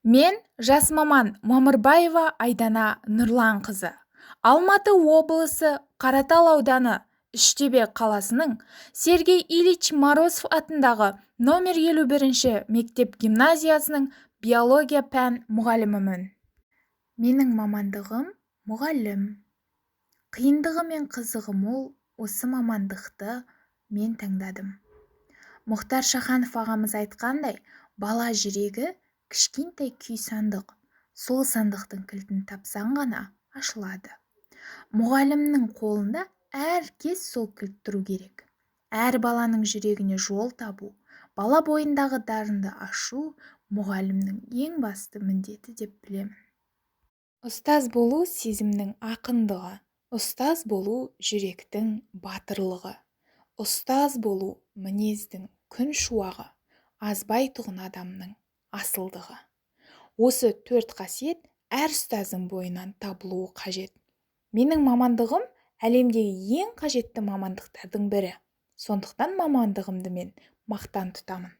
Мен жас маман Мамырбаева Айдана Нұрланқызы. Алматы облысы Қаратал ауданы Үштөбе қаласының Сергей Ильич Морозов атындағы номер 51-ші мектеп-гимназиясының биология пән мұғалімімін. Менің мамандығым мұғалім. Қиындығы мен қызығы мол осы мамандықты мен таңдадым. Мұхтар Шаханов ағамыз айтқандай, бала жүрегі кішкентай күй сандық. Сол сандықтың кілтін тапсаң ғана ашылады. Мұғалімнің қолында әр кез сол кілт тұру керек. Әр баланың жүрегіне жол табу, бала бойындағы дарынды ашу мұғалімнің ең басты міндеті деп білемін. Ұстаз болу сезімнің ақындығы, ұстаз болу жүректің батырлығы, ұстаз болу мінездің күн шуағы, азбайтұғын адамның асылдығы. Осы 4 қасиет әр ұстаздың бойынан табылуы қажет. Менің мамандығым әлемдегі ең қажетті мамандықтардың бірі. Сондықтан мамандығымды мен мақтан тұтамын.